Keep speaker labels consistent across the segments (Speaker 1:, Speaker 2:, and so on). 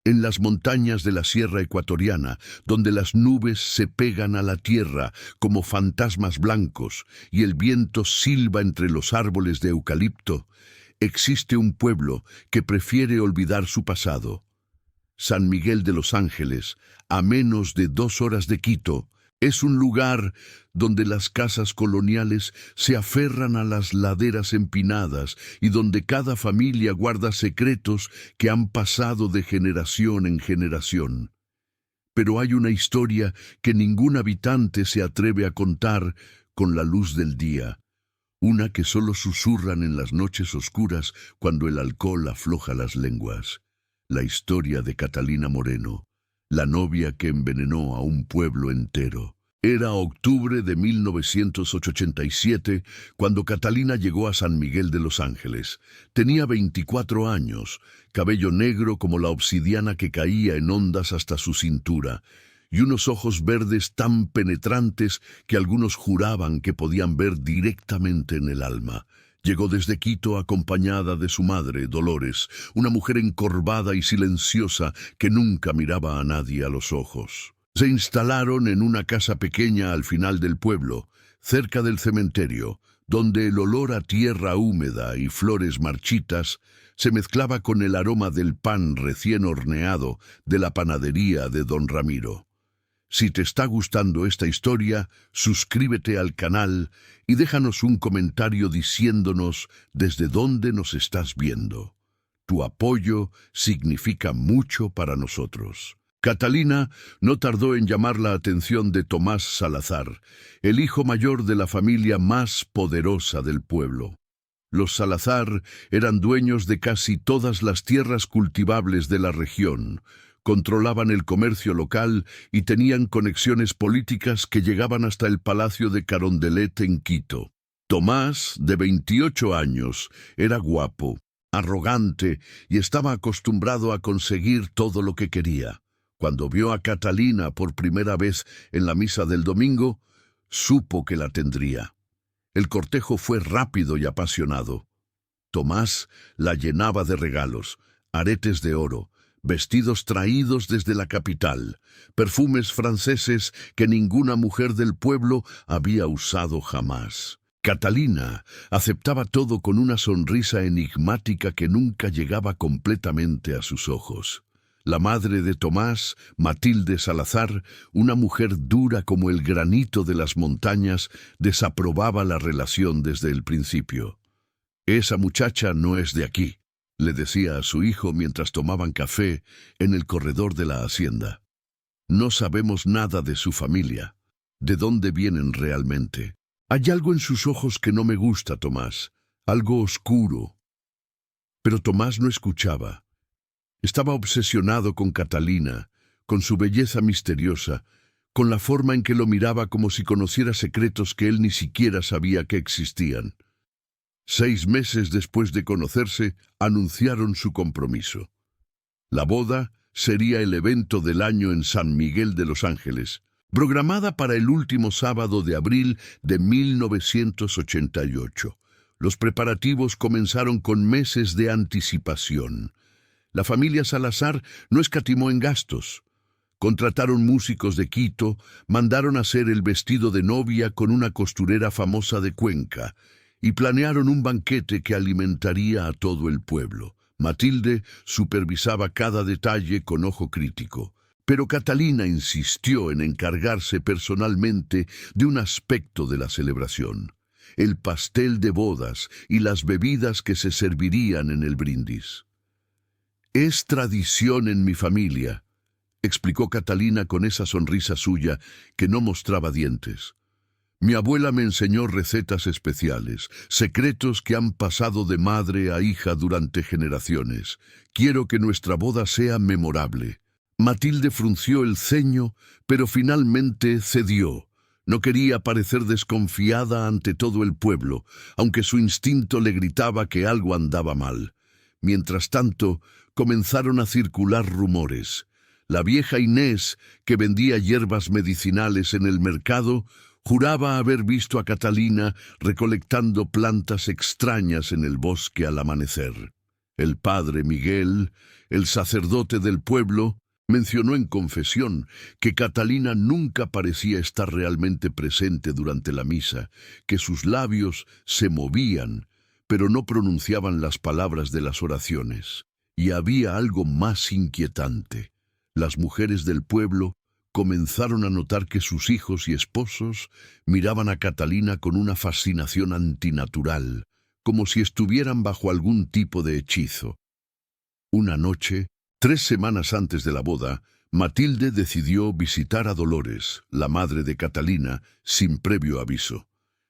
Speaker 1: en las montañas de la Sierra Ecuatoriana, donde las nubes se pegan a la tierra como fantasmas blancos y el viento silba entre los árboles de eucalipto, existe un pueblo que prefiere olvidar su pasado. San Miguel de los Ángeles, a menos de 2 horas de Quito, es un lugar donde las casas coloniales se aferran a las laderas empinadas y donde cada familia guarda secretos que han pasado de generación en generación. Pero hay una historia que ningún habitante se atreve a contar con la luz del día, una que solo susurran en las noches oscuras cuando el alcohol afloja las lenguas. La historia de Catalina Moreno, la novia que envenenó a un pueblo entero. Era octubre de 1987 cuando Catalina llegó a San Miguel de los Ángeles. Tenía 24 años, cabello negro como la obsidiana que caía en ondas hasta su cintura, y unos ojos verdes tan penetrantes que algunos juraban que podían ver directamente en el alma. Llegó desde Quito acompañada de su madre, Dolores, una mujer encorvada y silenciosa que nunca miraba a nadie a los ojos. Se instalaron en una casa pequeña al final del pueblo, cerca del cementerio, donde el olor a tierra húmeda y flores marchitas se mezclaba con el aroma del pan recién horneado de la panadería de Don Ramiro. Si te está gustando esta historia, suscríbete al canal y déjanos un comentario diciéndonos desde dónde nos estás viendo. Tu apoyo significa mucho para nosotros. Catalina no tardó en llamar la atención de Tomás Salazar, el hijo mayor de la familia más poderosa del pueblo. Los Salazar eran dueños de casi todas las tierras cultivables de la región, controlaban el comercio local y tenían conexiones políticas que llegaban hasta el Palacio de Carondelet en Quito. Tomás, de 28 años, era guapo, arrogante y estaba acostumbrado a conseguir todo lo que quería. Cuando vio a Catalina por primera vez en la misa del domingo, supo que la tendría. El cortejo fue rápido y apasionado. Tomás la llenaba de regalos, aretes de oro, vestidos traídos desde la capital, perfumes franceses que ninguna mujer del pueblo había usado jamás. Catalina aceptaba todo con una sonrisa enigmática que nunca llegaba completamente a sus ojos. La madre de Tomás, Matilde Salazar, una mujer dura como el granito de las montañas, desaprobaba la relación desde el principio. «Esa muchacha no es de aquí», le decía a su hijo mientras tomaban café en el corredor de la hacienda. «No sabemos nada de su familia, de dónde vienen realmente. Hay algo en sus ojos que no me gusta, Tomás, algo oscuro». Pero Tomás no escuchaba. Estaba obsesionado con Catalina, con su belleza misteriosa, con la forma en que lo miraba como si conociera secretos que él ni siquiera sabía que existían. 6 meses después de conocerse, anunciaron su compromiso. La boda sería el evento del año en San Miguel de los Ángeles, programada para el último sábado de abril de 1988. Los preparativos comenzaron con meses de anticipación. La familia Salazar no escatimó en gastos. Contrataron músicos de Quito, mandaron hacer el vestido de novia con una costurera famosa de Cuenca y planearon un banquete que alimentaría a todo el pueblo. Matilde supervisaba cada detalle con ojo crítico, pero Catalina insistió en encargarse personalmente de un aspecto de la celebración: el pastel de bodas y las bebidas que se servirían en el brindis. «Es tradición en mi familia», explicó Catalina con esa sonrisa suya que no mostraba dientes. «Mi abuela me enseñó recetas especiales, secretos que han pasado de madre a hija durante generaciones. Quiero que nuestra boda sea memorable». Matilde frunció el ceño, pero finalmente cedió. No quería parecer desconfiada ante todo el pueblo, aunque su instinto le gritaba que algo andaba mal. Mientras tanto, comenzaron a circular rumores. La vieja Inés, que vendía hierbas medicinales en el mercado, juraba haber visto a Catalina recolectando plantas extrañas en el bosque al amanecer. El padre Miguel, el sacerdote del pueblo, mencionó en confesión que Catalina nunca parecía estar realmente presente durante la misa, que sus labios se movían, pero no pronunciaban las palabras de las oraciones. Y había algo más inquietante. Las mujeres del pueblo comenzaron a notar que sus hijos y esposos miraban a Catalina con una fascinación antinatural, como si estuvieran bajo algún tipo de hechizo. Una noche, 3 semanas antes de la boda, Matilde decidió visitar a Dolores, la madre de Catalina, sin previo aviso.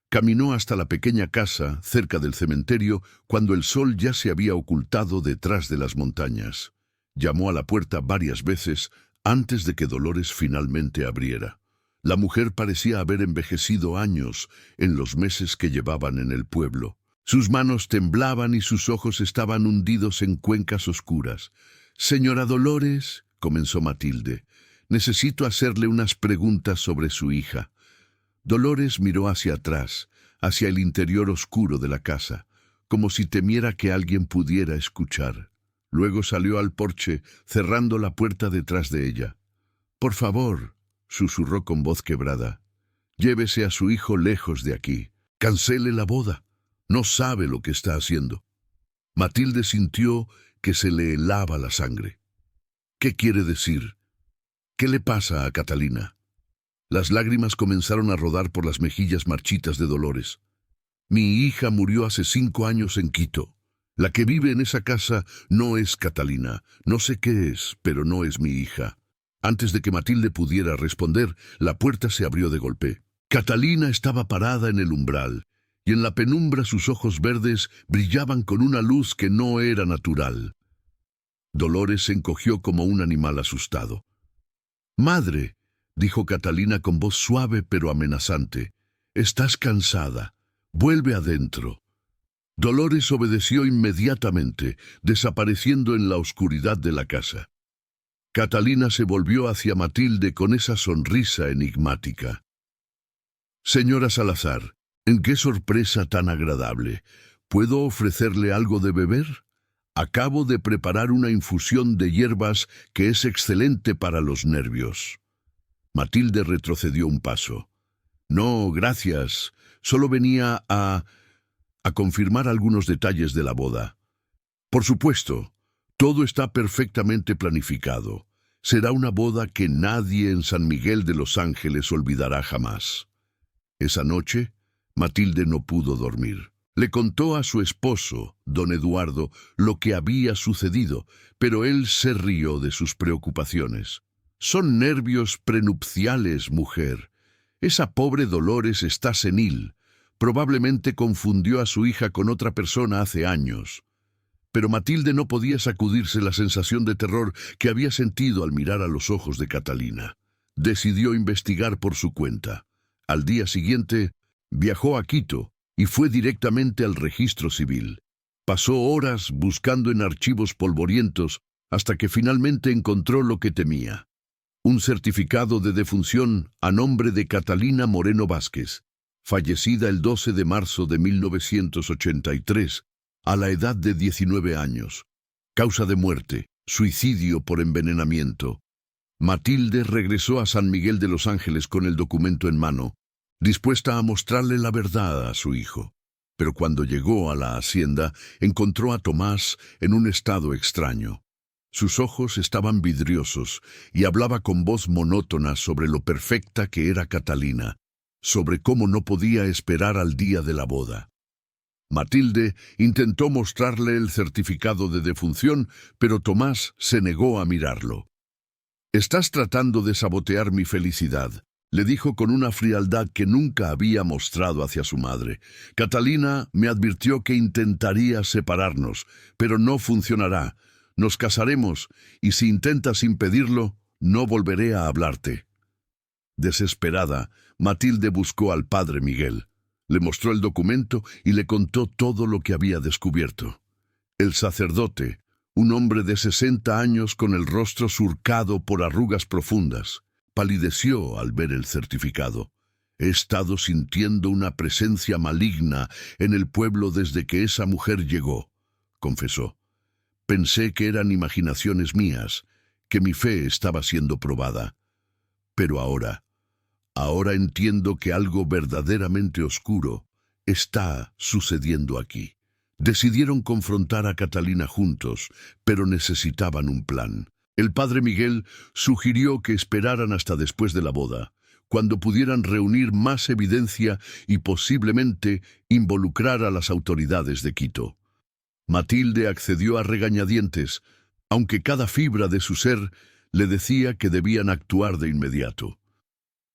Speaker 1: Caminó hasta la pequeña casa, cerca del cementerio, cuando el sol ya se había ocultado detrás de las montañas. Llamó a la puerta varias veces antes de que Dolores finalmente abriera. La mujer parecía haber envejecido años en los meses que llevaban en el pueblo. Sus manos temblaban y sus ojos estaban hundidos en cuencas oscuras. «Señora Dolores», comenzó Matilde, «necesito hacerle unas preguntas sobre su hija». Dolores miró hacia atrás, hacia el interior oscuro de la casa, como si temiera que alguien pudiera escuchar. Luego salió al porche, cerrando la puerta detrás de ella. «Por favor», susurró con voz quebrada, «llévese a su hijo lejos de aquí. Cancele la boda. No sabe lo que está haciendo». Matilde sintió que se le helaba la sangre. «¿Qué quiere decir? ¿Qué le pasa a Catalina?» Las lágrimas comenzaron a rodar por las mejillas marchitas de Dolores. «Mi hija murió hace 5 años en Quito. La que vive en esa casa no es Catalina. No sé qué es, pero no es mi hija». Antes de que Matilde pudiera responder, la puerta se abrió de golpe. Catalina estaba parada en el umbral, y en la penumbra sus ojos verdes brillaban con una luz que no era natural. Dolores se encogió como un animal asustado. «Madre», dijo Catalina con voz suave pero amenazante, «estás cansada. Vuelve adentro». Dolores obedeció inmediatamente, desapareciendo en la oscuridad de la casa. Catalina se volvió hacia Matilde con esa sonrisa enigmática. «Señora Salazar, ¿en qué sorpresa tan agradable? ¿Puedo ofrecerle algo de beber? Acabo de preparar una infusión de hierbas que es excelente para los nervios». Matilde retrocedió un paso. «No, gracias. Solo venía a confirmar algunos detalles de la boda». «Por supuesto. Todo está perfectamente planificado. Será una boda que nadie en San Miguel de los Ángeles olvidará jamás». Esa noche, Matilde no pudo dormir. Le contó a su esposo, don Eduardo, lo que había sucedido, pero él se rió de sus preocupaciones. «Son nervios prenupciales, mujer. Esa pobre Dolores está senil. Probablemente confundió a su hija con otra persona hace años». Pero Matilde no podía sacudirse la sensación de terror que había sentido al mirar a los ojos de Catalina. Decidió investigar por su cuenta. Al día siguiente, viajó a Quito y fue directamente al registro civil. Pasó horas buscando en archivos polvorientos hasta que finalmente encontró lo que temía. Un certificado de defunción a nombre de Catalina Moreno Vázquez, fallecida el 12 de marzo de 1983, a la edad de 19 años. Causa de muerte, suicidio por envenenamiento. Matilde regresó a San Miguel de los Ángeles con el documento en mano, dispuesta a mostrarle la verdad a su hijo. Pero cuando llegó a la hacienda, encontró a Tomás en un estado extraño. Sus ojos estaban vidriosos y hablaba con voz monótona sobre lo perfecta que era Catalina, sobre cómo no podía esperar al día de la boda. Matilde intentó mostrarle el certificado de defunción, pero Tomás se negó a mirarlo. «Estás tratando de sabotear mi felicidad», le dijo con una frialdad que nunca había mostrado hacia su madre. «Catalina me advirtió que intentaría separarnos, pero no funcionará. Nos casaremos, y si intentas impedirlo, no volveré a hablarte». Desesperada, Matilde buscó al padre Miguel. Le mostró el documento y le contó todo lo que había descubierto. El sacerdote, un hombre de 60 años con el rostro surcado por arrugas profundas, palideció al ver el certificado. «He estado sintiendo una presencia maligna en el pueblo desde que esa mujer llegó», confesó. Pensé que eran imaginaciones mías, que mi fe estaba siendo probada. Pero ahora entiendo que algo verdaderamente oscuro está sucediendo aquí. Decidieron confrontar a Catalina juntos, pero necesitaban un plan. El padre Miguel sugirió que esperaran hasta después de la boda, cuando pudieran reunir más evidencia y posiblemente involucrar a las autoridades de Quito. Matilde accedió a regañadientes, aunque cada fibra de su ser le decía que debían actuar de inmediato.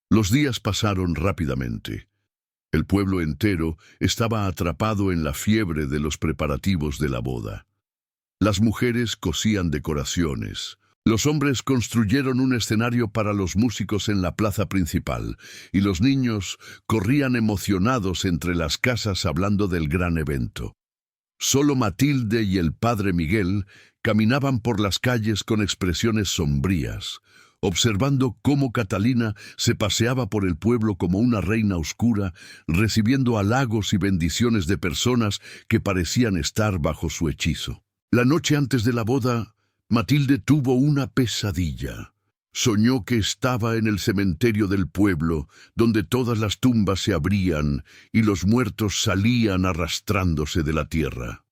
Speaker 1: Los días pasaron rápidamente. El pueblo entero estaba atrapado en la fiebre de los preparativos de la boda. Las mujeres cosían decoraciones. Los hombres construyeron un escenario para los músicos en la plaza principal, y los niños corrían emocionados entre las casas hablando del gran evento. Solo Matilde y el padre Miguel caminaban por las calles con expresiones sombrías, observando cómo Catalina se paseaba por el pueblo como una reina oscura, recibiendo halagos y bendiciones de personas que parecían estar bajo su hechizo. La noche antes de la boda, Matilde tuvo una pesadilla. Soñó que estaba en el cementerio del pueblo, donde todas las tumbas se abrían y los muertos salían arrastrándose de la tierra.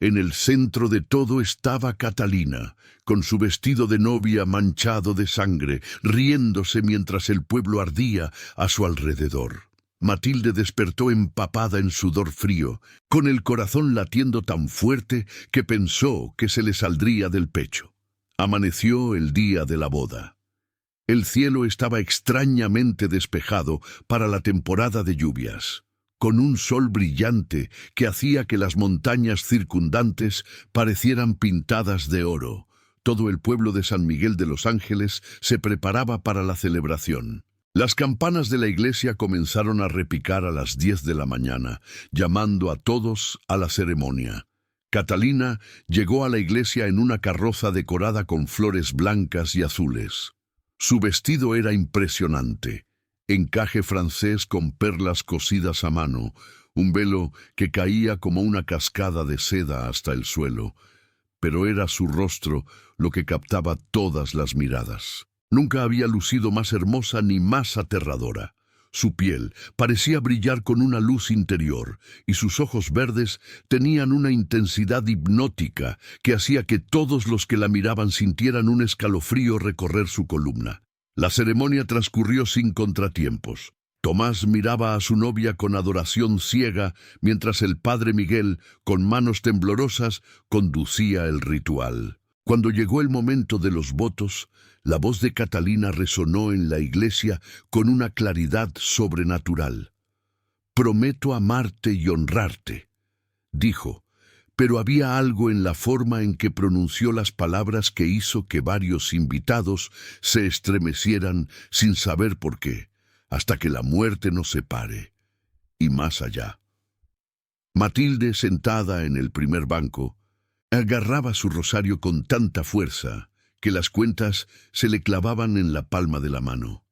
Speaker 1: En el centro de todo estaba Catalina, con su vestido de novia manchado de sangre, riéndose mientras el pueblo ardía a su alrededor. Matilde despertó empapada en sudor frío, con el corazón latiendo tan fuerte que pensó que se le saldría del pecho. Amaneció el día de la boda. El cielo estaba extrañamente despejado para la temporada de lluvias, con un sol brillante que hacía que las montañas circundantes parecieran pintadas de oro. Todo el pueblo de San Miguel de los Ángeles se preparaba para la celebración. Las campanas de la iglesia comenzaron a repicar a las 10 de la mañana, llamando a todos a la ceremonia. Catalina llegó a la iglesia en una carroza decorada con flores blancas y azules. Su vestido era impresionante, encaje francés con perlas cosidas a mano, un velo que caía como una cascada de seda hasta el suelo, pero era su rostro lo que captaba todas las miradas. Nunca había lucido más hermosa ni más aterradora. Su piel parecía brillar con una luz interior, y sus ojos verdes tenían una intensidad hipnótica que hacía que todos los que la miraban sintieran un escalofrío recorrer su columna. La ceremonia transcurrió sin contratiempos. Tomás miraba a su novia con adoración ciega, mientras el padre Miguel, con manos temblorosas, conducía el ritual. Cuando llegó el momento de los votos, la voz de Catalina resonó en la iglesia con una claridad sobrenatural. «Prometo amarte y honrarte», dijo, pero había algo en la forma en que pronunció las palabras que hizo que varios invitados se estremecieran sin saber por qué, hasta que la muerte nos separe, y más allá. Matilde, sentada en el primer banco, agarraba su rosario con tanta fuerza que las cuentas se le clavaban en la palma de la mano.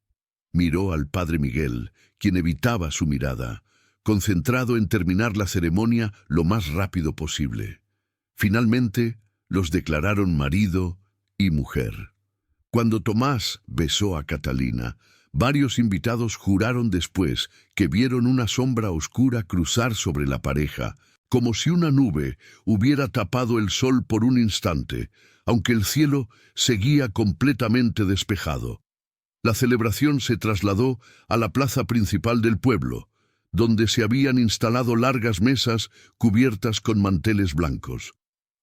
Speaker 1: Miró al padre Miguel, quien evitaba su mirada, concentrado en terminar la ceremonia lo más rápido posible. Finalmente, los declararon marido y mujer. Cuando Tomás besó a Catalina, varios invitados juraron después que vieron una sombra oscura cruzar sobre la pareja, como si una nube hubiera tapado el sol por un instante, aunque el cielo seguía completamente despejado. La celebración se trasladó a la plaza principal del pueblo, donde se habían instalado largas mesas cubiertas con manteles blancos.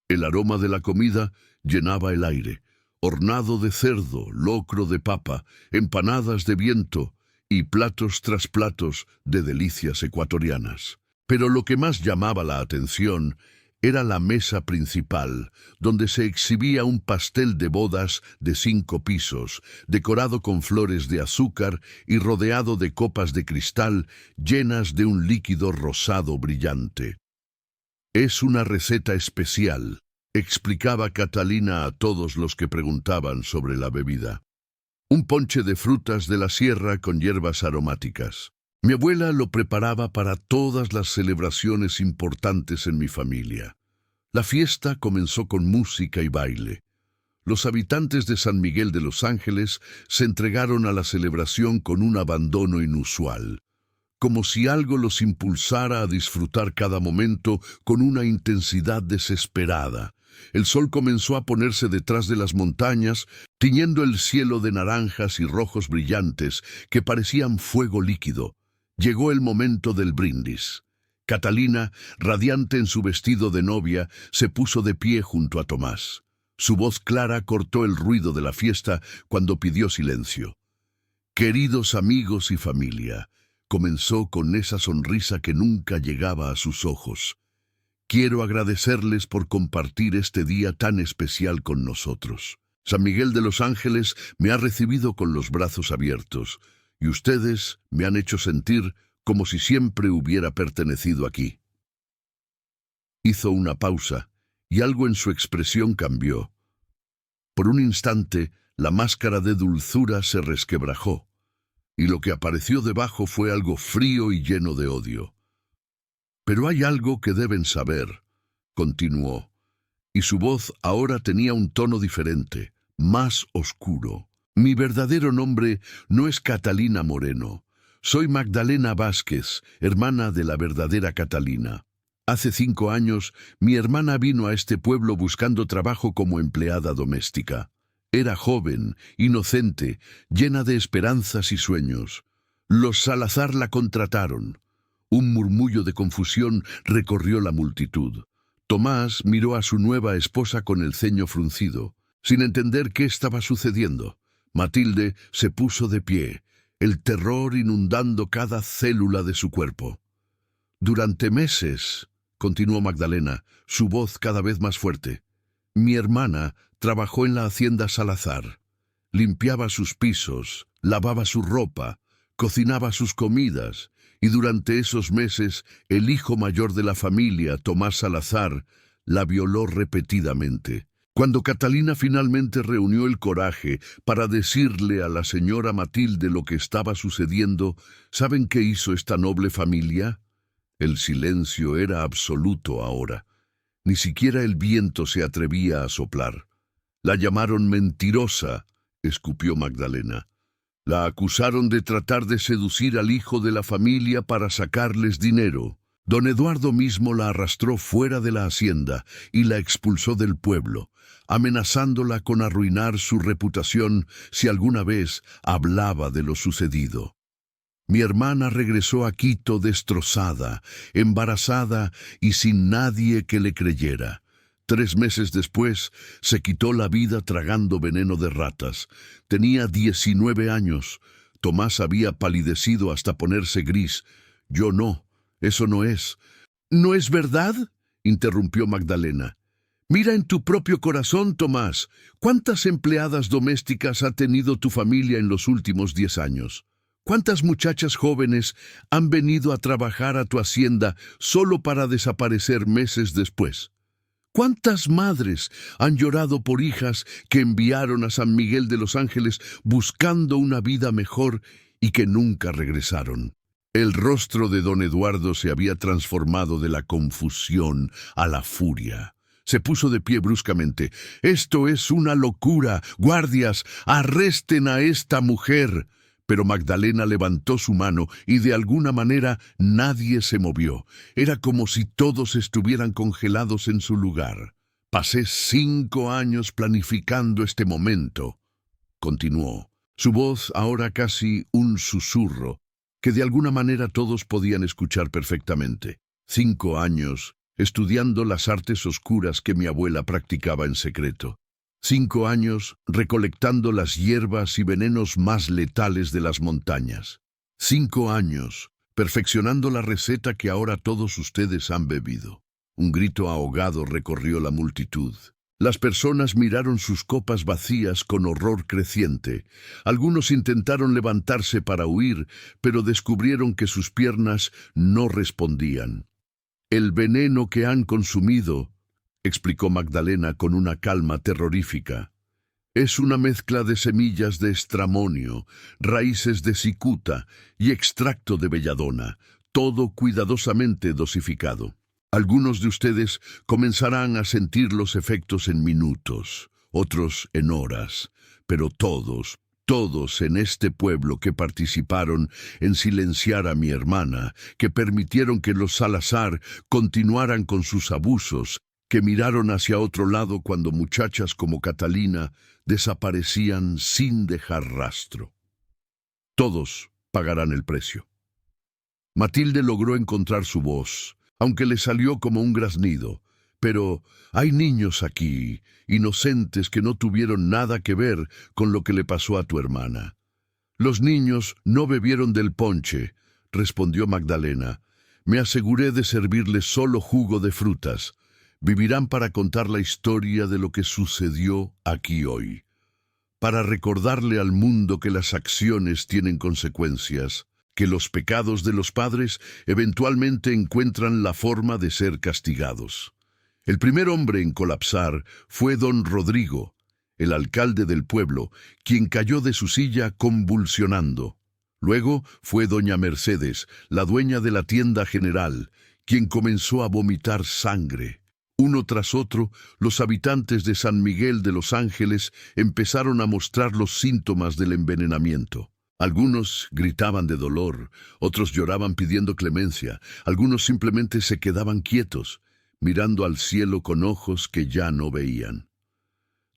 Speaker 1: El aroma de la comida llenaba el aire, hornado de cerdo, locro de papa, empanadas de viento y platos tras platos de delicias ecuatorianas. Pero lo que más llamaba la atención era la mesa principal, donde se exhibía un pastel de bodas de 5 pisos, decorado con flores de azúcar y rodeado de copas de cristal llenas de un líquido rosado brillante. «Es una receta especial», explicaba Catalina a todos los que preguntaban sobre la bebida. «Un ponche de frutas de la sierra con hierbas aromáticas. Mi abuela lo preparaba para todas las celebraciones importantes en mi familia. La fiesta comenzó con música y baile. Los habitantes de San Miguel de los Ángeles se entregaron a la celebración con un abandono inusual, como si algo los impulsara a disfrutar cada momento con una intensidad desesperada. El sol comenzó a ponerse detrás de las montañas, tiñendo el cielo de naranjas y rojos brillantes que parecían fuego líquido. Llegó el momento del brindis. Catalina, radiante en su vestido de novia, se puso de pie junto a Tomás. Su voz clara cortó el ruido de la fiesta cuando pidió silencio. «Queridos amigos y familia», comenzó con esa sonrisa que nunca llegaba a sus ojos. «Quiero agradecerles por compartir este día tan especial con nosotros. San Miguel de los Ángeles me ha recibido con los brazos abiertos, y ustedes me han hecho sentir como si siempre hubiera pertenecido aquí». Hizo una pausa, y algo en su expresión cambió. Por un instante, la máscara de dulzura se resquebrajó, y lo que apareció debajo fue algo frío y lleno de odio. «Pero hay algo que deben saber», continuó, y su voz ahora tenía un tono diferente, más oscuro. «Mi verdadero nombre no es Catalina Moreno. Soy Magdalena Vázquez, hermana de la verdadera Catalina. Hace 5 años, mi hermana vino a este pueblo buscando trabajo como empleada doméstica. Era joven, inocente, llena de esperanzas y sueños. Los Salazar la contrataron». Un murmullo de confusión recorrió la multitud. Tomás miró a su nueva esposa con el ceño fruncido, sin entender qué estaba sucediendo. Matilde se puso de pie, el terror inundando cada célula de su cuerpo. «Durante meses», continuó Magdalena, su voz cada vez más fuerte, «mi hermana trabajó en la hacienda Salazar. Limpiaba sus pisos, lavaba su ropa, cocinaba sus comidas, y durante esos meses el hijo mayor de la familia, Tomás Salazar, la violó repetidamente. Cuando Catalina finalmente reunió el coraje para decirle a la señora Matilde lo que estaba sucediendo, ¿saben qué hizo esta noble familia? El silencio era absoluto ahora. Ni siquiera el viento se atrevía a soplar. La llamaron mentirosa, escupió Magdalena. La acusaron de tratar de seducir al hijo de la familia para sacarles dinero. Don Eduardo mismo la arrastró fuera de la hacienda y la expulsó del pueblo, amenazándola con arruinar su reputación si alguna vez hablaba de lo sucedido. Mi hermana regresó a Quito destrozada, embarazada y sin nadie que le creyera. 3 meses después, se quitó la vida tragando veneno de ratas. Tenía 19 años. Tomás había palidecido hasta ponerse gris. Yo no. Eso no es. ¿No es verdad?, interrumpió Magdalena. Mira en tu propio corazón, Tomás. ¿Cuántas empleadas domésticas ha tenido tu familia en los últimos 10 años? ¿Cuántas muchachas jóvenes han venido a trabajar a tu hacienda solo para desaparecer meses después? ¿Cuántas madres han llorado por hijas que enviaron a San Miguel de los Ángeles buscando una vida mejor y que nunca regresaron? El rostro de don Eduardo se había transformado de la confusión a la furia. Se puso de pie bruscamente. «Esto es una locura. Guardias, arresten a esta mujer». Pero Magdalena levantó su mano y de alguna manera nadie se movió. Era como si todos estuvieran congelados en su lugar. «Pasé 5 años planificando este momento», continuó. Su voz ahora casi un susurro, que de alguna manera todos podían escuchar perfectamente. 5 años estudiando las artes oscuras que mi abuela practicaba en secreto. 5 años recolectando las hierbas y venenos más letales de las montañas. 5 años perfeccionando la receta que ahora todos ustedes han bebido. Un grito ahogado recorrió la multitud. Las personas miraron sus copas vacías con horror creciente. Algunos intentaron levantarse para huir, pero descubrieron que sus piernas no respondían. «El veneno que han consumido», explicó Magdalena con una calma terrorífica, «es una mezcla de semillas de estramonio, raíces de cicuta y extracto de belladona, todo cuidadosamente dosificado. Algunos de ustedes comenzarán a sentir los efectos en minutos, otros en horas, pero todos en este pueblo que participaron en silenciar a mi hermana, que permitieron que los Salazar continuaran con sus abusos, que miraron hacia otro lado cuando muchachas como Catalina desaparecían sin dejar rastro. Todos pagarán el precio. Matilde logró encontrar su voz, aunque le salió como un graznido. Pero hay niños aquí, inocentes que no tuvieron nada que ver con lo que le pasó a tu hermana. Los niños no bebieron del ponche, respondió Magdalena. Me aseguré de servirles solo jugo de frutas. Vivirán para contar la historia de lo que sucedió aquí hoy, para recordarle al mundo que las acciones tienen consecuencias, que los pecados de los padres eventualmente encuentran la forma de ser castigados. El primer hombre en colapsar fue don Rodrigo, el alcalde del pueblo, quien cayó de su silla convulsionando. Luego fue doña Mercedes, la dueña de la tienda general, quien comenzó a vomitar sangre. Uno tras otro, los habitantes de San Miguel de los Ángeles empezaron a mostrar los síntomas del envenenamiento. Algunos gritaban de dolor, otros lloraban pidiendo clemencia, algunos simplemente se quedaban quietos, mirando al cielo con ojos que ya no veían.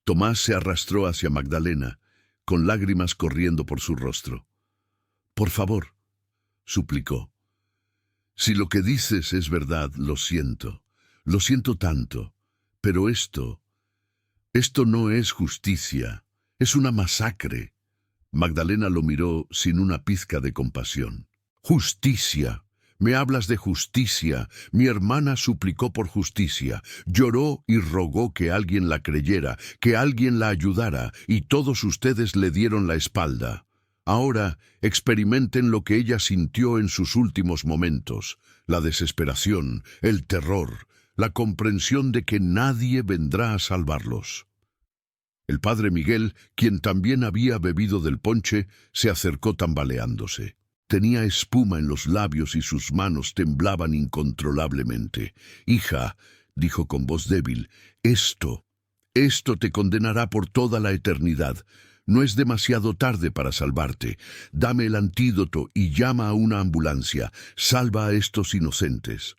Speaker 1: Tomás se arrastró hacia Magdalena, con lágrimas corriendo por su rostro. «Por favor», suplicó. «Si lo que dices es verdad, lo siento tanto, pero esto no es justicia, es una masacre». Magdalena lo miró sin una pizca de compasión. «Justicia. Me hablas de justicia. Mi hermana suplicó por justicia. Lloró y rogó que alguien la creyera, que alguien la ayudara, y todos ustedes le dieron la espalda. Ahora experimenten lo que ella sintió en sus últimos momentos, la desesperación, el terror, la comprensión de que nadie vendrá a salvarlos». El padre Miguel, quien también había bebido del ponche, se acercó tambaleándose. Tenía espuma en los labios y sus manos temblaban incontrolablemente. «Hija», dijo con voz débil, esto te condenará por toda la eternidad. No es demasiado tarde para salvarte. Dame el antídoto y llama a una ambulancia. Salva a estos inocentes».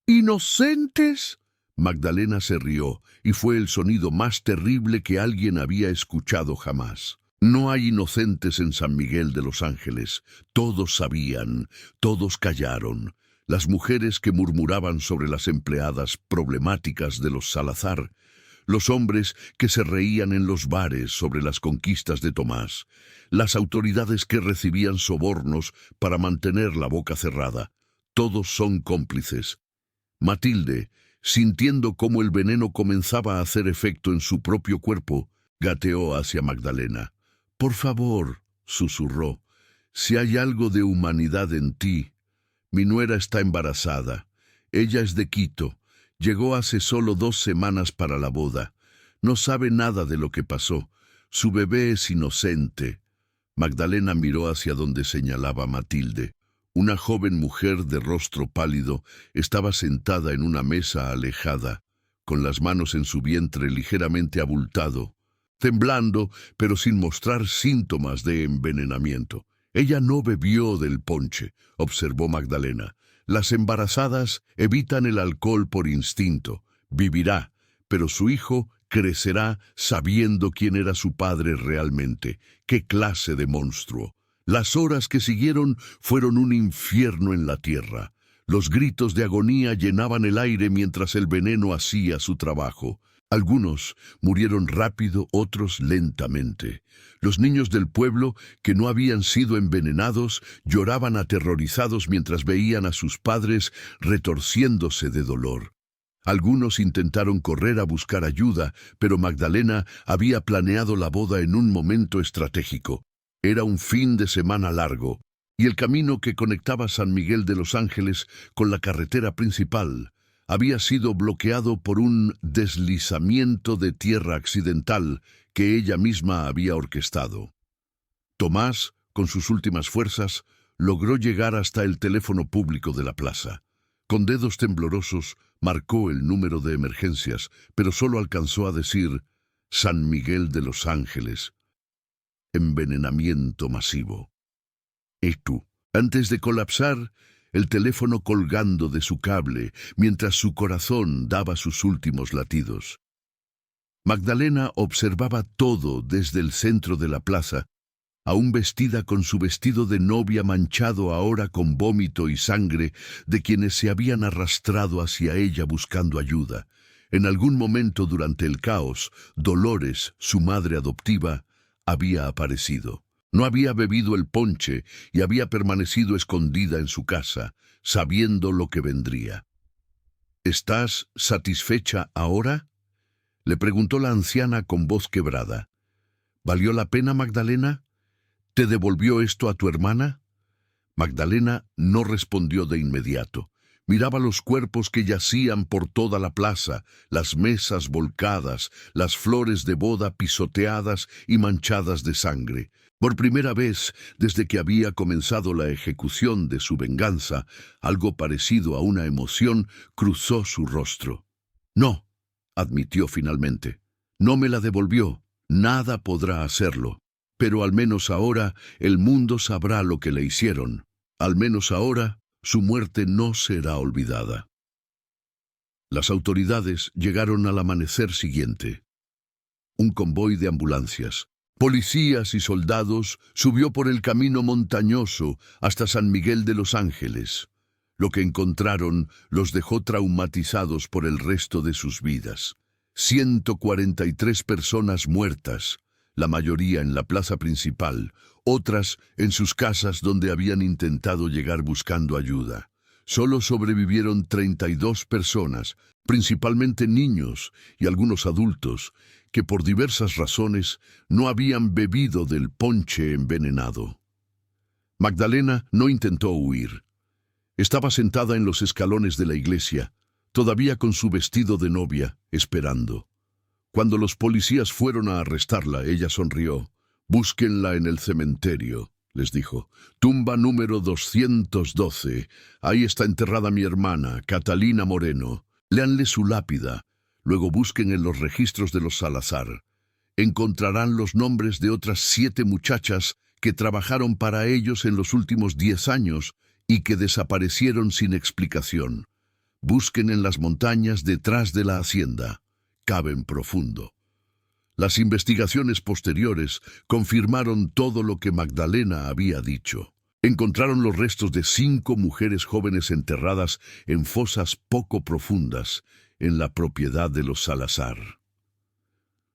Speaker 1: «¿Inocentes?». Magdalena se rió, y fue el sonido más terrible que alguien había escuchado jamás. No hay inocentes en San Miguel de los Ángeles. Todos sabían, todos callaron. Las mujeres que murmuraban sobre las empleadas problemáticas de los Salazar, los hombres que se reían en los bares sobre las conquistas de Tomás, las autoridades que recibían sobornos para mantener la boca cerrada. Todos son cómplices. Matilde, sintiendo cómo el veneno comenzaba a hacer efecto en su propio cuerpo, gateó hacia Magdalena. «Por favor», susurró, «si hay algo de humanidad en ti. Mi nuera está embarazada. Ella es de Quito. Llegó hace solo 2 semanas para la boda. No sabe nada de lo que pasó. Su bebé es inocente». Magdalena miró hacia donde señalaba Matilde. Una joven mujer de rostro pálido estaba sentada en una mesa alejada, con las manos en su vientre ligeramente abultado, temblando, pero sin mostrar síntomas de envenenamiento. «Ella no bebió del ponche», observó Magdalena. «Las embarazadas evitan el alcohol por instinto. Vivirá, pero su hijo crecerá sabiendo quién era su padre realmente. ¡Qué clase de monstruo!». Las horas que siguieron fueron un infierno en la tierra. Los gritos de agonía llenaban el aire mientras el veneno hacía su trabajo. Algunos murieron rápido, otros lentamente. Los niños del pueblo, que no habían sido envenenados, lloraban aterrorizados mientras veían a sus padres retorciéndose de dolor. Algunos intentaron correr a buscar ayuda, pero Magdalena había planeado la boda en un momento estratégico. Era un fin de semana largo, y el camino que conectaba San Miguel de los Ángeles con la carretera principal había sido bloqueado por un deslizamiento de tierra accidental que ella misma había orquestado. Tomás, con sus últimas fuerzas, logró llegar hasta el teléfono público de la plaza. Con dedos temblorosos marcó el número de emergencias, pero solo alcanzó a decir San Miguel de los Ángeles. Envenenamiento masivo. Y tú, antes de colapsar, el teléfono colgando de su cable, mientras su corazón daba sus últimos latidos. Magdalena observaba todo desde el centro de la plaza, aún vestida con su vestido de novia manchado ahora con vómito y sangre de quienes se habían arrastrado hacia ella buscando ayuda. En algún momento durante el caos, Dolores, su madre adoptiva, había aparecido. No había bebido el ponche y había permanecido escondida en su casa, sabiendo lo que vendría. ¿Estás satisfecha ahora?, le preguntó la anciana con voz quebrada. ¿Valió la pena, Magdalena? ¿Te devolvió esto a tu hermana? Magdalena no respondió de inmediato. Miraba los cuerpos que yacían por toda la plaza, las mesas volcadas, las flores de boda pisoteadas y manchadas de sangre. Por primera vez, desde que había comenzado la ejecución de su venganza, algo parecido a una emoción cruzó su rostro. No, admitió finalmente. No me la devolvió. Nada podrá hacerlo. Pero al menos ahora el mundo sabrá lo que le hicieron. Al menos ahora su muerte no será olvidada. Las autoridades llegaron al amanecer siguiente. Un convoy de ambulancias, policías y soldados subió por el camino montañoso hasta San Miguel de los Ángeles. Lo que encontraron los dejó traumatizados por el resto de sus vidas. 143 personas muertas, la mayoría en la plaza principal, otras en sus casas donde habían intentado llegar buscando ayuda. Solo sobrevivieron 32 personas, principalmente niños y algunos adultos, que por diversas razones no habían bebido del ponche envenenado. Magdalena no intentó huir. Estaba sentada en los escalones de la iglesia, todavía con su vestido de novia, esperando. Cuando los policías fueron a arrestarla, ella sonrió. «Búsquenla en el cementerio», les dijo. «Tumba número 212. Ahí está enterrada mi hermana, Catalina Moreno. Léanle su lápida. Luego busquen en los registros de los Salazar. Encontrarán los nombres de otras 7 muchachas que trabajaron para ellos en los últimos 10 años y que desaparecieron sin explicación. Busquen en las montañas detrás de la hacienda. Caben profundo». Las investigaciones posteriores confirmaron todo lo que Magdalena había dicho. Encontraron los restos de 5 mujeres jóvenes enterradas en fosas poco profundas en la propiedad de los Salazar.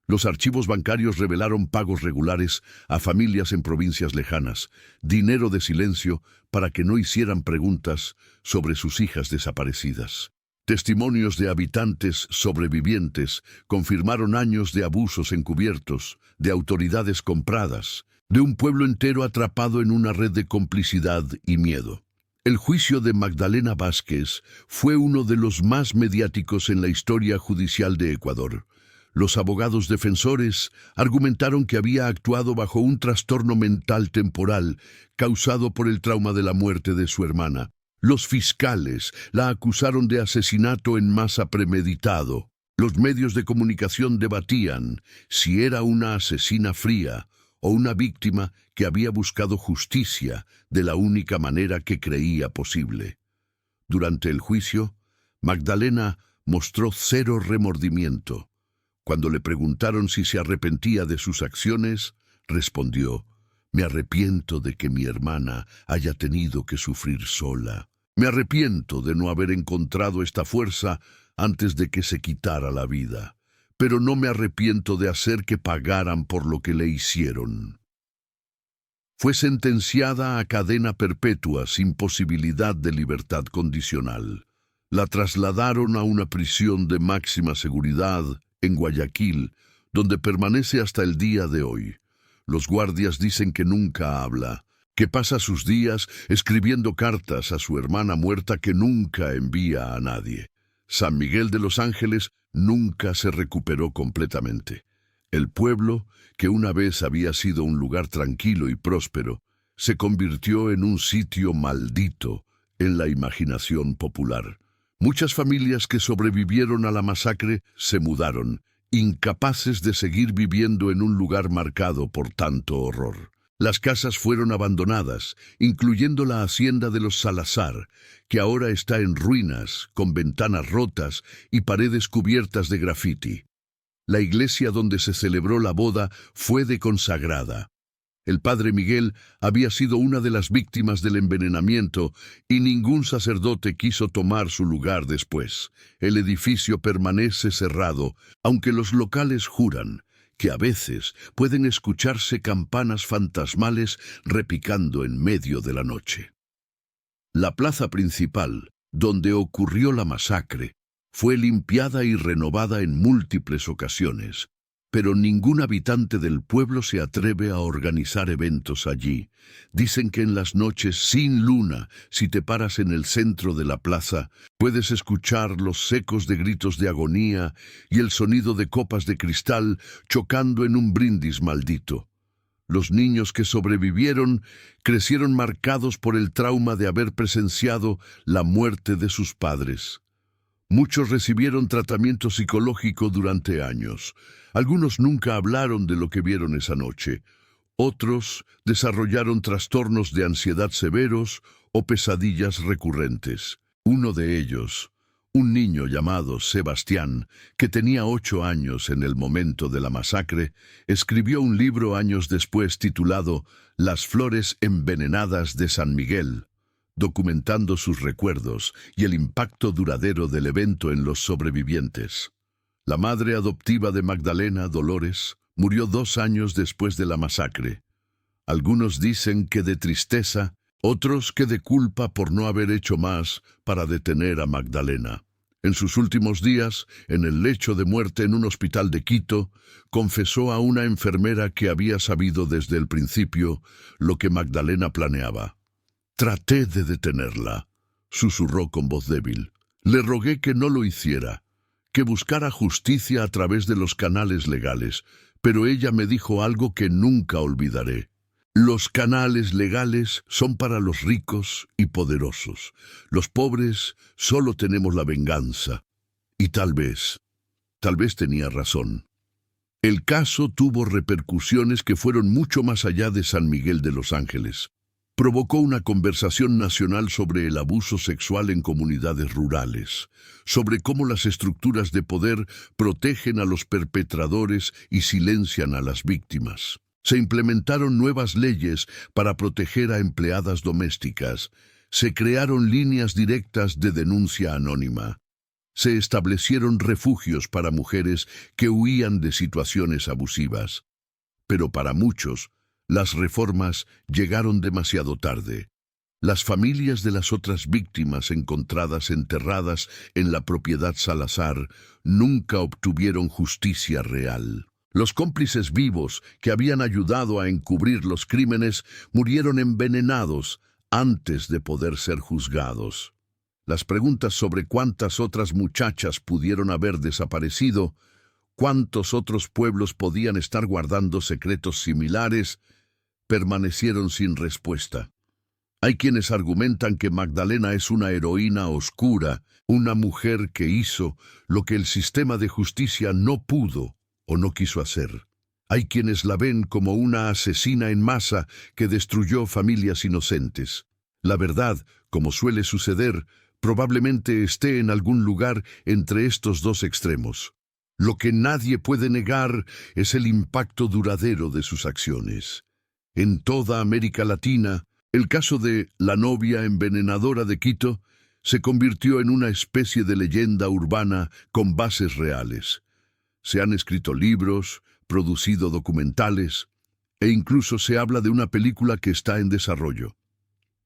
Speaker 1: Los archivos bancarios revelaron pagos regulares a familias en provincias lejanas, dinero de silencio para que no hicieran preguntas sobre sus hijas desaparecidas. Testimonios de habitantes sobrevivientes confirmaron años de abusos encubiertos, de autoridades compradas, de un pueblo entero atrapado en una red de complicidad y miedo. El juicio de Magdalena Vázquez fue uno de los más mediáticos en la historia judicial de Ecuador. Los abogados defensores argumentaron que había actuado bajo un trastorno mental temporal causado por el trauma de la muerte de su hermana. Los fiscales la acusaron de asesinato en masa premeditado. Los medios de comunicación debatían si era una asesina fría o una víctima que había buscado justicia de la única manera que creía posible. Durante el juicio, Magdalena mostró 0 remordimiento. Cuando le preguntaron si se arrepentía de sus acciones, respondió: «Me arrepiento de que mi hermana haya tenido que sufrir sola. Me arrepiento de no haber encontrado esta fuerza antes de que se quitara la vida, pero no me arrepiento de hacer que pagaran por lo que le hicieron». Fue sentenciada a cadena perpetua sin posibilidad de libertad condicional. La trasladaron a una prisión de máxima seguridad en Guayaquil, donde permanece hasta el día de hoy. Los guardias dicen que nunca habla, que pasa sus días escribiendo cartas a su hermana muerta que nunca envía a nadie. San Miguel de los Ángeles nunca se recuperó completamente. El pueblo, que una vez había sido un lugar tranquilo y próspero, se convirtió en un sitio maldito en la imaginación popular. Muchas familias que sobrevivieron a la masacre se mudaron, incapaces de seguir viviendo en un lugar marcado por tanto horror. Las casas fueron abandonadas, incluyendo la hacienda de los Salazar, que ahora está en ruinas, con ventanas rotas y paredes cubiertas de grafiti. La iglesia donde se celebró la boda fue deconsagrada. El padre Miguel había sido una de las víctimas del envenenamiento y ningún sacerdote quiso tomar su lugar después. El edificio permanece cerrado, aunque los locales juran que a veces pueden escucharse campanas fantasmales repicando en medio de la noche. La plaza principal, donde ocurrió la masacre, fue limpiada y renovada en múltiples ocasiones, pero ningún habitante del pueblo se atreve a organizar eventos allí. Dicen que en las noches sin luna, si te paras en el centro de la plaza, puedes escuchar los ecos de gritos de agonía y el sonido de copas de cristal chocando en un brindis maldito. Los niños que sobrevivieron crecieron marcados por el trauma de haber presenciado la muerte de sus padres. Muchos recibieron tratamiento psicológico durante años. Algunos nunca hablaron de lo que vieron esa noche. Otros desarrollaron trastornos de ansiedad severos o pesadillas recurrentes. Uno de ellos, un niño llamado Sebastián, que tenía 8 años en el momento de la masacre, escribió un libro años después titulado Las flores envenenadas de San Miguel, documentando sus recuerdos y el impacto duradero del evento en los sobrevivientes. La madre adoptiva de Magdalena, Dolores, murió 2 años después de la masacre. Algunos dicen que de tristeza, otros que de culpa por no haber hecho más para detener a Magdalena. En sus últimos días, en el lecho de muerte en un hospital de Quito, confesó a una enfermera que había sabido desde el principio lo que Magdalena planeaba. «Traté de detenerla», susurró con voz débil. «Le rogué que no lo hiciera, que buscara justicia a través de los canales legales, pero ella me dijo algo que nunca olvidaré. Los canales legales son para los ricos y poderosos. Los pobres solo tenemos la venganza». Y tal vez tenía razón. El caso tuvo repercusiones que fueron mucho más allá de San Miguel de los Ángeles. Provocó una conversación nacional sobre el abuso sexual en comunidades rurales, sobre cómo las estructuras de poder protegen a los perpetradores y silencian a las víctimas. Se implementaron nuevas leyes para proteger a empleadas domésticas. Se crearon líneas directas de denuncia anónima. Se establecieron refugios para mujeres que huían de situaciones abusivas. Pero para muchos, las reformas llegaron demasiado tarde. Las familias de las otras víctimas encontradas enterradas en la propiedad Salazar nunca obtuvieron justicia real. Los cómplices vivos que habían ayudado a encubrir los crímenes murieron envenenados antes de poder ser juzgados. Las preguntas sobre cuántas otras muchachas pudieron haber desaparecido, cuántos otros pueblos podían estar guardando secretos similares, permanecieron sin respuesta. Hay quienes argumentan que Magdalena es una heroína oscura, una mujer que hizo lo que el sistema de justicia no pudo o no quiso hacer. Hay quienes la ven como una asesina en masa que destruyó familias inocentes. La verdad, como suele suceder, probablemente esté en algún lugar entre estos dos extremos. Lo que nadie puede negar es el impacto duradero de sus acciones. En toda América Latina, el caso de la novia envenenadora de Quito se convirtió en una especie de leyenda urbana con bases reales. Se han escrito libros, producido documentales, e incluso se habla de una película que está en desarrollo.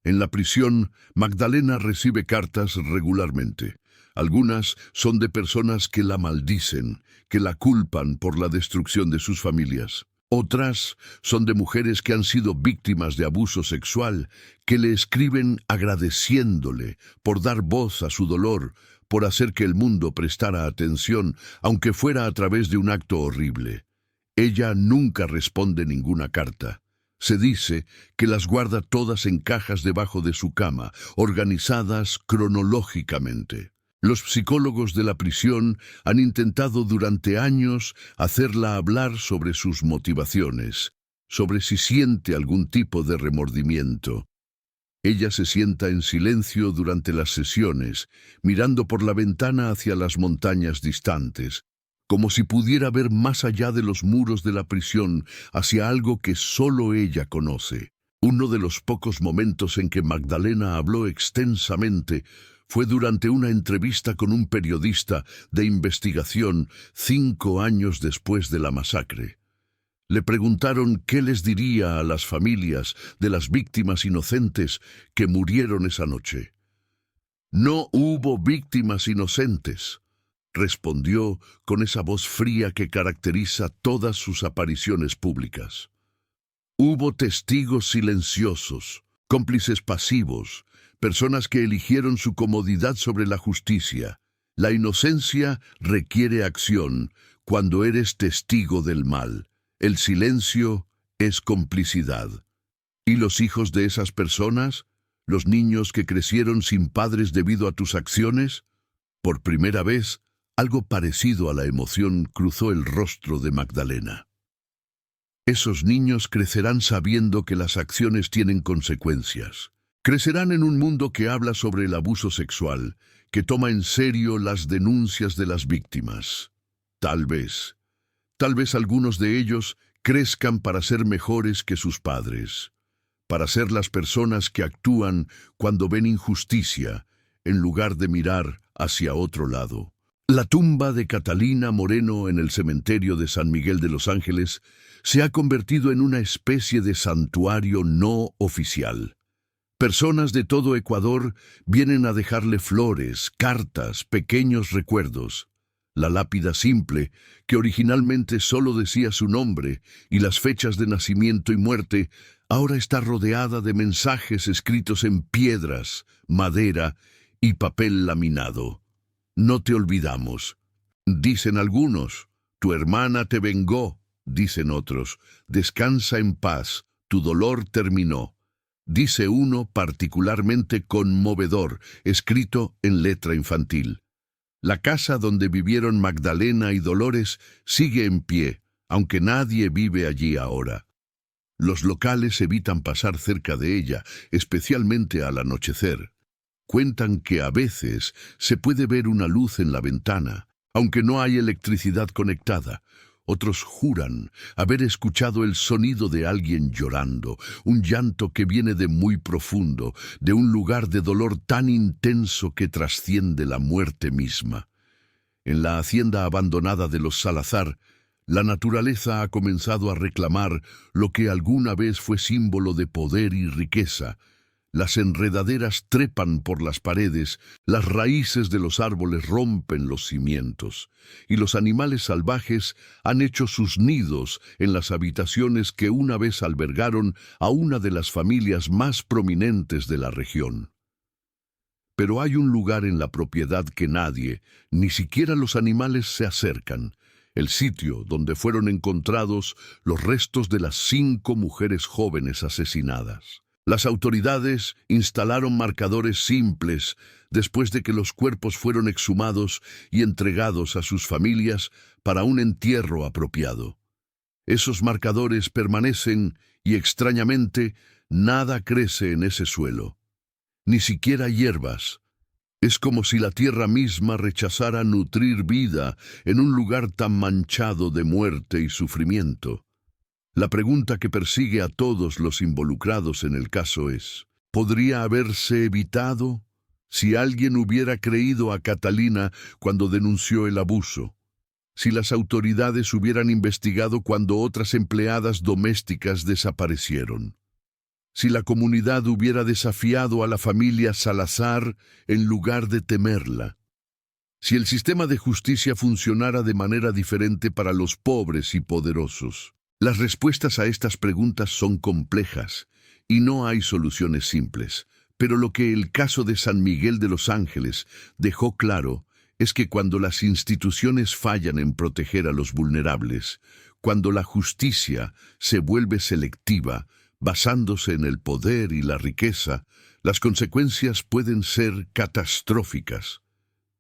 Speaker 1: En la prisión, Magdalena recibe cartas regularmente. Algunas son de personas que la maldicen, que la culpan por la destrucción de sus familias. Otras son de mujeres que han sido víctimas de abuso sexual, que le escriben agradeciéndole por dar voz a su dolor, por hacer que el mundo prestara atención, aunque fuera a través de un acto horrible. Ella nunca responde ninguna carta. Se dice que las guarda todas en cajas debajo de su cama, organizadas cronológicamente. Los psicólogos de la prisión han intentado durante años hacerla hablar sobre sus motivaciones, sobre si siente algún tipo de remordimiento. Ella se sienta en silencio durante las sesiones, mirando por la ventana hacia las montañas distantes, como si pudiera ver más allá de los muros de la prisión, hacia algo que solo ella conoce. Uno de los pocos momentos en que Magdalena habló extensamente fue durante una entrevista con un periodista de investigación 5 años después de la masacre. Le preguntaron qué les diría a las familias de las víctimas inocentes que murieron esa noche. «No hubo víctimas inocentes», respondió con esa voz fría que caracteriza todas sus apariciones públicas. «Hubo testigos silenciosos, cómplices pasivos, personas que eligieron su comodidad sobre la justicia. La inocencia requiere acción cuando eres testigo del mal. El silencio es complicidad. ¿Y los hijos de esas personas? ¿Los niños que crecieron sin padres debido a tus acciones?» Por primera vez, algo parecido a la emoción cruzó el rostro de Magdalena. Esos niños crecerán sabiendo que las acciones tienen consecuencias. Crecerán en un mundo que habla sobre el abuso sexual, que toma en serio las denuncias de las víctimas. Tal vez algunos de ellos crezcan para ser mejores que sus padres, para ser las personas que actúan cuando ven injusticia, en lugar de mirar hacia otro lado. La tumba de Catalina Moreno en el cementerio de San Miguel de Los Ángeles se ha convertido en una especie de santuario no oficial. Personas de todo Ecuador vienen a dejarle flores, cartas, pequeños recuerdos. La lápida simple, que originalmente solo decía su nombre y las fechas de nacimiento y muerte, ahora está rodeada de mensajes escritos en piedras, madera y papel laminado. «No te olvidamos», dicen algunos. «Tu hermana te vengó», dicen otros. «Descansa en paz, tu dolor terminó», dice uno particularmente conmovedor, escrito en letra infantil. La casa donde vivieron Magdalena y Dolores sigue en pie, aunque nadie vive allí ahora. Los locales evitan pasar cerca de ella, especialmente al anochecer. Cuentan que a veces se puede ver una luz en la ventana, aunque no hay electricidad conectada. Otros juran haber escuchado el sonido de alguien llorando, un llanto que viene de muy profundo, de un lugar de dolor tan intenso que trasciende la muerte misma. En la hacienda abandonada de los Salazar, la naturaleza ha comenzado a reclamar lo que alguna vez fue símbolo de poder y riqueza. Las enredaderas trepan por las paredes, las raíces de los árboles rompen los cimientos, y los animales salvajes han hecho sus nidos en las habitaciones que una vez albergaron a una de las familias más prominentes de la región. Pero hay un lugar en la propiedad que nadie, ni siquiera los animales, se acercan: el sitio donde fueron encontrados los restos de las 5 mujeres jóvenes asesinadas. Las autoridades instalaron marcadores simples después de que los cuerpos fueron exhumados y entregados a sus familias para un entierro apropiado. Esos marcadores permanecen y, extrañamente, nada crece en ese suelo, ni siquiera hierbas. Es como si la tierra misma rechazara nutrir vida en un lugar tan manchado de muerte y sufrimiento. La pregunta que persigue a todos los involucrados en el caso es: ¿podría haberse evitado? Si alguien hubiera creído a Catalina cuando denunció el abuso, si las autoridades hubieran investigado cuando otras empleadas domésticas desaparecieron, si la comunidad hubiera desafiado a la familia Salazar en lugar de temerla, si el sistema de justicia funcionara de manera diferente para los pobres y poderosos. Las respuestas a estas preguntas son complejas y no hay soluciones simples, pero lo que el caso de San Miguel de Los Ángeles dejó claro es que cuando las instituciones fallan en proteger a los vulnerables, cuando la justicia se vuelve selectiva, basándose en el poder y la riqueza, las consecuencias pueden ser catastróficas.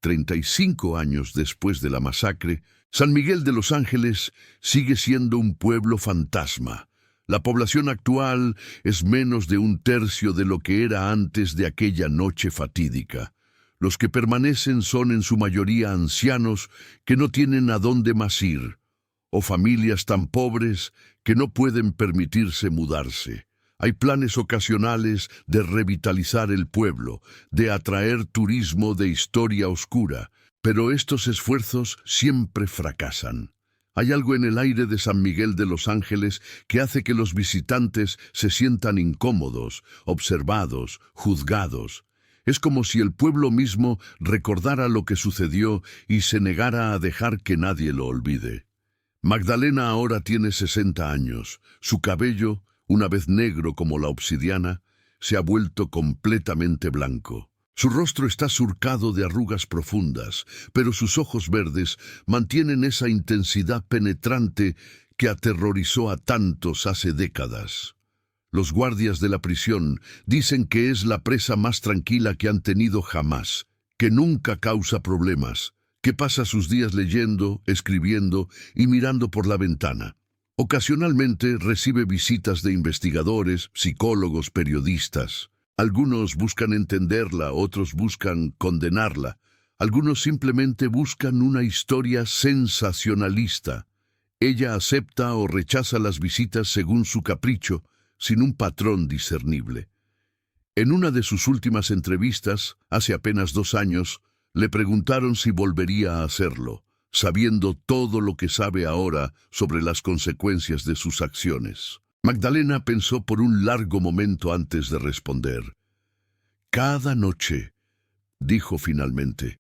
Speaker 1: 35 años después de la masacre, San Miguel de los Ángeles sigue siendo un pueblo fantasma. La población actual es menos de un tercio de lo que era antes de aquella noche fatídica. Los que permanecen son en su mayoría ancianos que no tienen a dónde más ir, o familias tan pobres que no pueden permitirse mudarse. Hay planes ocasionales de revitalizar el pueblo, de atraer turismo de historia oscura, pero estos esfuerzos siempre fracasan. Hay algo en el aire de San Miguel de los Ángeles que hace que los visitantes se sientan incómodos, observados, juzgados. Es como si el pueblo mismo recordara lo que sucedió y se negara a dejar que nadie lo olvide. Magdalena ahora tiene 60 años. Su cabello, una vez negro como la obsidiana, se ha vuelto completamente blanco. Su rostro está surcado de arrugas profundas, pero sus ojos verdes mantienen esa intensidad penetrante que aterrorizó a tantos hace décadas. Los guardias de la prisión dicen que es la presa más tranquila que han tenido jamás, que nunca causa problemas, que pasa sus días leyendo, escribiendo y mirando por la ventana. Ocasionalmente recibe visitas de investigadores, psicólogos, periodistas. Algunos buscan entenderla, otros buscan condenarla. Algunos simplemente buscan una historia sensacionalista. Ella acepta o rechaza las visitas según su capricho, sin un patrón discernible. En una de sus últimas entrevistas, hace apenas 2 años, le preguntaron si volvería a hacerlo, sabiendo todo lo que sabe ahora sobre las consecuencias de sus acciones. Magdalena pensó por un largo momento antes de responder. «Cada noche», dijo finalmente,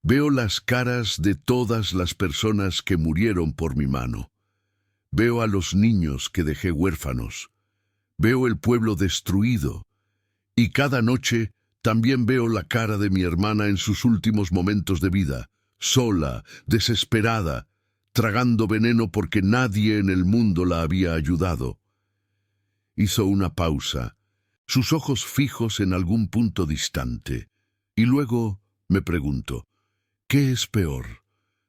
Speaker 1: «veo las caras de todas las personas que murieron por mi mano. Veo a los niños que dejé huérfanos. Veo el pueblo destruido. Y cada noche también veo la cara de mi hermana en sus últimos momentos de vida, sola, desesperada, tragando veneno porque nadie en el mundo la había ayudado». Hizo una pausa, sus ojos fijos en algún punto distante, y luego me preguntó, ¿qué es peor?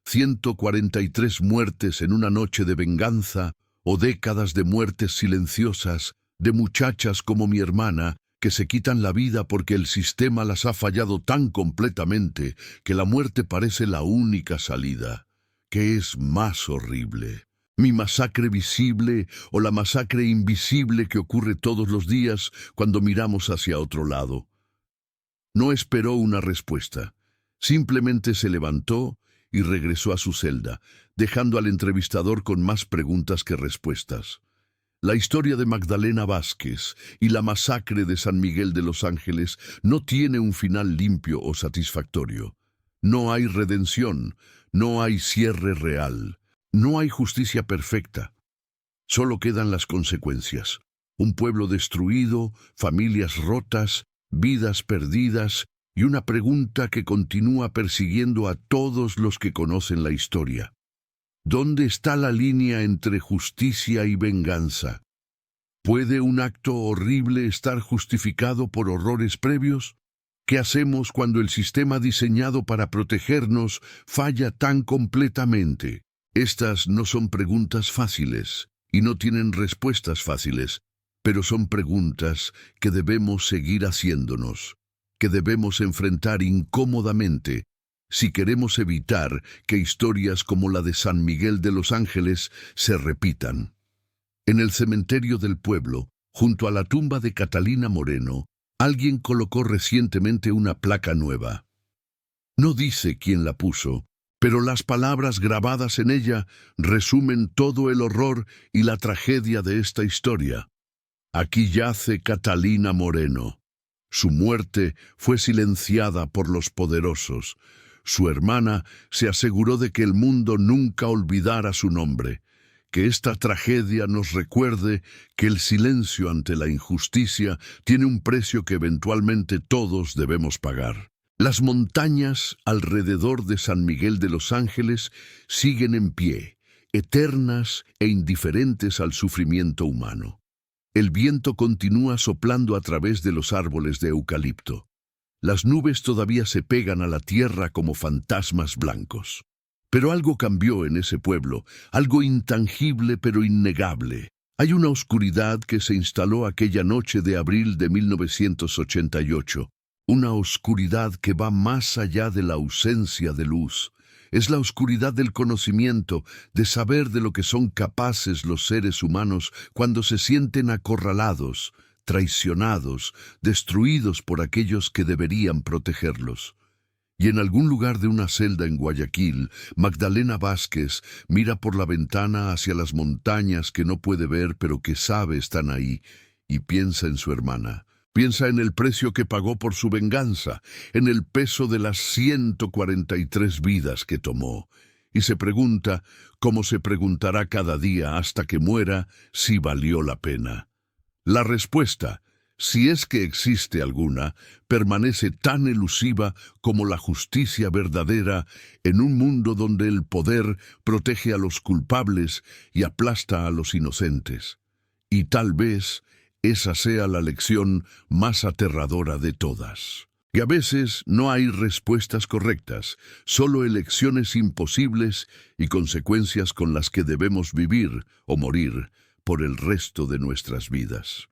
Speaker 1: ¿143 muertes en una noche de venganza o décadas de muertes silenciosas de muchachas como mi hermana que se quitan la vida porque el sistema las ha fallado tan completamente que la muerte parece la única salida? ¿Qué es más horrible? ¿Mi masacre visible o la masacre invisible que ocurre todos los días cuando miramos hacia otro lado? No esperó una respuesta. Simplemente se levantó y regresó a su celda, dejando al entrevistador con más preguntas que respuestas. La historia de Magdalena Vázquez y la masacre de San Miguel de los Ángeles no tiene un final limpio o satisfactorio. No hay redención, no hay cierre real. No hay justicia perfecta. Solo quedan las consecuencias. Un pueblo destruido, familias rotas, vidas perdidas y una pregunta que continúa persiguiendo a todos los que conocen la historia. ¿Dónde está la línea entre justicia y venganza? ¿Puede un acto horrible estar justificado por horrores previos? ¿Qué hacemos cuando el sistema diseñado para protegernos falla tan completamente? Estas no son preguntas fáciles y no tienen respuestas fáciles, pero son preguntas que debemos seguir haciéndonos, que debemos enfrentar incómodamente si queremos evitar que historias como la de San Miguel de los Ángeles se repitan. En el cementerio del pueblo, junto a la tumba de Catalina Moreno, alguien colocó recientemente una placa nueva. No dice quién la puso, pero las palabras grabadas en ella resumen todo el horror y la tragedia de esta historia. Aquí yace Catalina Moreno. Su muerte fue silenciada por los poderosos. Su hermana se aseguró de que el mundo nunca olvidara su nombre. Que esta tragedia nos recuerde que el silencio ante la injusticia tiene un precio que eventualmente todos debemos pagar. Las montañas alrededor de San Miguel de los Ángeles siguen en pie, eternas e indiferentes al sufrimiento humano. El viento continúa soplando a través de los árboles de eucalipto. Las nubes todavía se pegan a la tierra como fantasmas blancos. Pero algo cambió en ese pueblo, algo intangible pero innegable. Hay una oscuridad que se instaló aquella noche de abril de 1988, una oscuridad que va más allá de la ausencia de luz. Es la oscuridad del conocimiento, de saber de lo que son capaces los seres humanos cuando se sienten acorralados, traicionados, destruidos por aquellos que deberían protegerlos. Y en algún lugar de una celda en Guayaquil, Magdalena Vázquez mira por la ventana hacia las montañas que no puede ver pero que sabe están ahí, y piensa en su hermana. Piensa en el precio que pagó por su venganza, en el peso de las 143 vidas que tomó, y se pregunta, como se preguntará cada día hasta que muera, si valió la pena. La respuesta, si es que existe alguna, permanece tan elusiva como la justicia verdadera en un mundo donde el poder protege a los culpables y aplasta a los inocentes. Y tal vez esa sea la lección más aterradora de todas. Y a veces no hay respuestas correctas, solo elecciones imposibles y consecuencias con las que debemos vivir o morir por el resto de nuestras vidas.